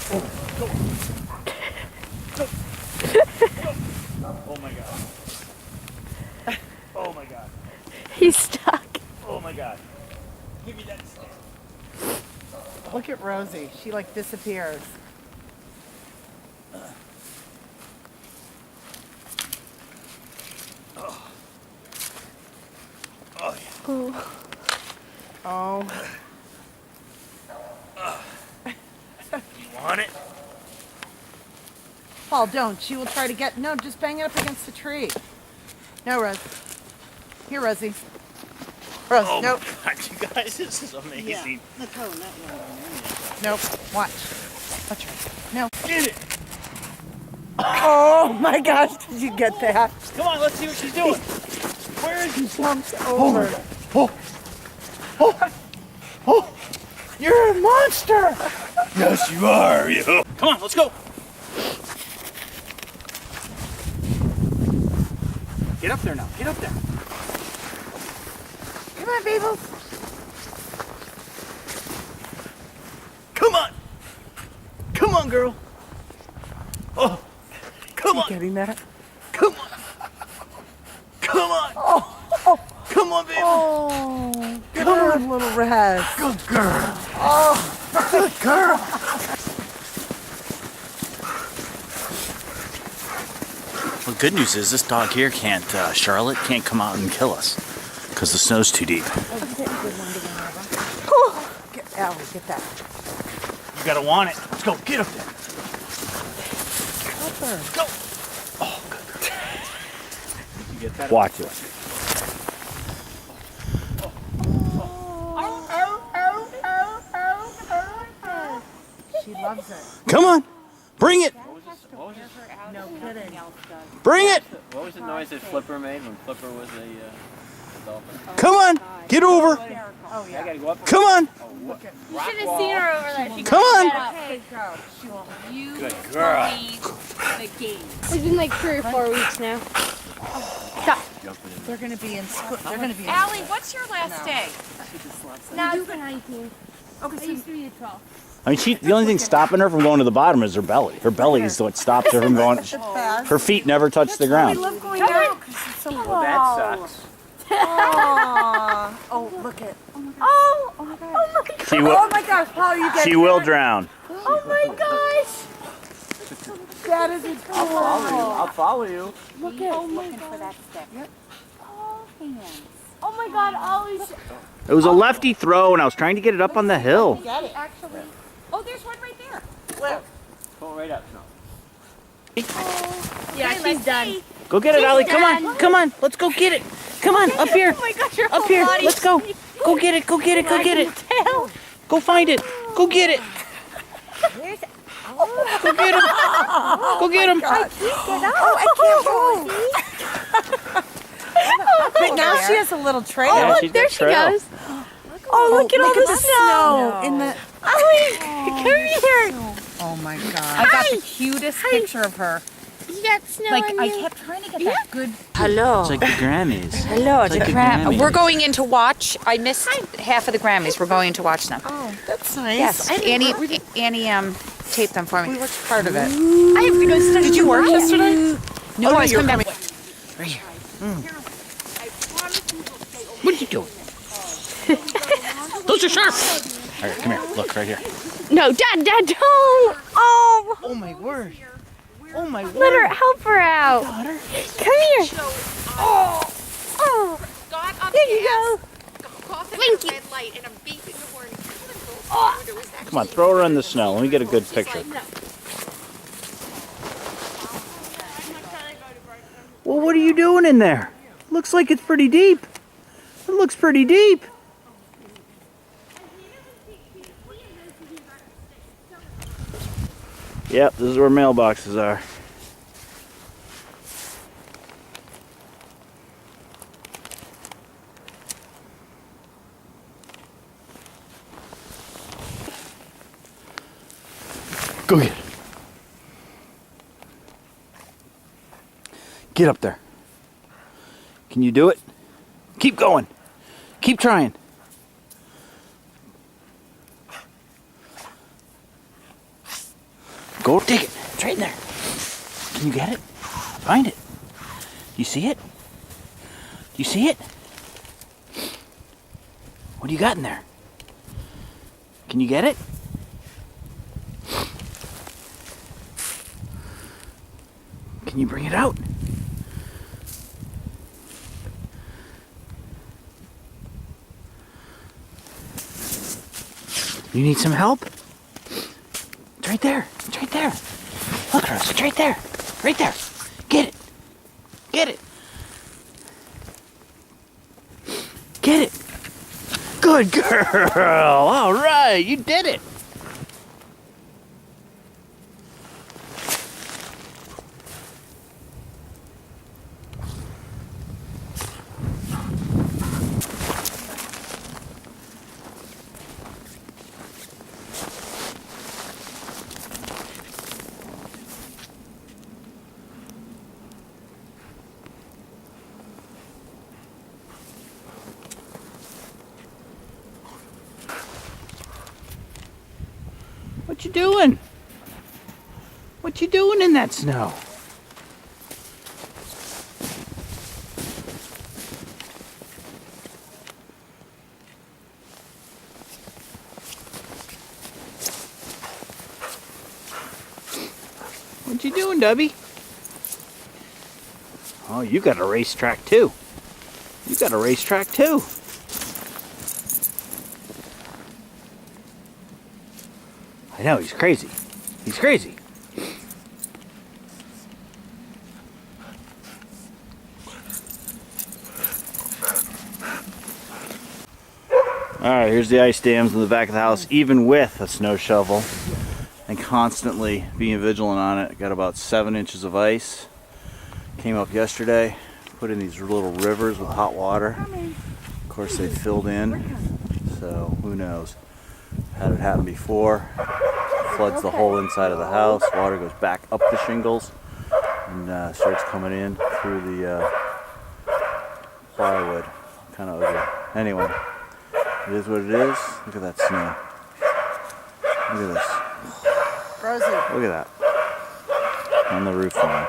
Go. Oh my god. Oh my god. He's stuck. Oh my god. Give me that stick. Look at Rosie. She like disappears. Oh. Oh yeah. Oh. Oh. You want it? Paul, don't. She will try to get... No, just bang it up against the tree. No, Rose. Here, Rosie. Rose, Oh nope. my god, you guys, this is amazing. Nope. Watch. Watch her. No. Get it! Oh my gosh, did you get that? Come on, let's see what she's doing. Where is she? Jumps over. Oh! You're a monster! Yes, you are, you. Come on, let's go. Get up there now. Get up there. Come on, Babel. Come on. Come on, girl. Oh, come on. Getting that? Come on. Come on. Oh, Come on, baby. oh. Come on, little Raz. Good girl. Oh, Good girl. Well, the good news is this dog here can't, Charlotte can't come out and kill us because the snow's too deep. get Allie, get that. You gotta want it. Let's go. Get up there. Help her. Go. Oh, good girl. You get that? Watch it. She loves it. Come on. Bring it. No kidding. Bring it. What was the noise that Flipper made when Flipper was a dolphin? Come on. Get over. Oh, I yeah. gotta go up. Come on. You should have seen her over there. She Come on. Okay, go. She won't. You Good girl. leave the game. It's been like 3 or 4 weeks now. Stop. They're gonna be in school. They're gonna be in Allie, what's your last day? Now it's 19. Okay, I used to be at 12. I mean, the only thing stopping her from going to the bottom is her belly. Her belly is what stops her from going. Her feet never touch the We ground. love going out because it's so Well, that sucks. Oh, look at. Oh my god. She will. Oh my gosh, Paul, you get She will drown. Oh my gosh. That is adorable. I'll follow you. Look at. Oh my god. For that stick. Yep. Oh, hands. Oh my god, Ollie's. It was a lefty throw, and I was trying to get it up on the hill. Get it. Actually, oh, there's one right there. Where? Pull right up. No. Yeah, she's done. Go get it, Allie. Come on. Come on. Let's go get it. Come on. Up here. Oh my gosh, your Up whole here. body. Let's go. Go get it. Go get it. Go get it. Go find it. Go get it. Go get him. Go get him. But now she has a little trail. Yeah, Oh, she's look, there got she trail. goes. Oh, look at all the snow. In the. Ollie, come here. Oh my god. I got the cutest picture of her. You got snow Like on I you. kept trying to get that good. Hello. It's like the Grammys. Hello, It's like the Grammys. We're going in to watch. I missed half of the Grammys. We're going to watch them. Oh, that's nice. Yes, Annie taped them for We me. watched part of it. I have to go study. Did you work yesterday? No, Oh, I was you're coming back. Right here. What are you doing? Those are sharp. All right, come here. Look right here. No, Dad, don't. Oh, Oh my word. Oh my word. let her help her out. Come here. Oh, Got up there you go. Blinky. Red light and I'm beeping the horn. Come on, throw her in the snow. Let me get a good picture. Well, what are you doing in there? Looks like it's pretty deep. It looks pretty deep. Yep, this is where mailboxes are. Go get it. Get up there. Can you do it? Keep going. Keep trying. Go dig it. It's right in there. Can you get it? Find it. You see it? You see it? What do you got in there? Can you get it? Can you bring it out? You need some help? It's right there. It's right there. Look, Rose. It's right there. Right there. Get it. Get it. Get it. Good girl. All right. You did it. What you doing? What you doing in that snow? What you doing, Dubby? Oh, you got a racetrack too. You got a racetrack too. I know, he's crazy. He's crazy. Alright, here's the ice dams in the back of the house, even with a snow shovel and constantly being vigilant on it. Got about 7 inches of ice. Came up yesterday, put in these little rivers with hot water. Of course, they filled in, so who knows. Had it happen before. Floods the whole inside of the house. Water goes back up the shingles and starts coming in through the plywood. Kind of ugly. Anyway, it is what it is. Look at that snow. Look at this. Rosie. Look at that. On the roof line.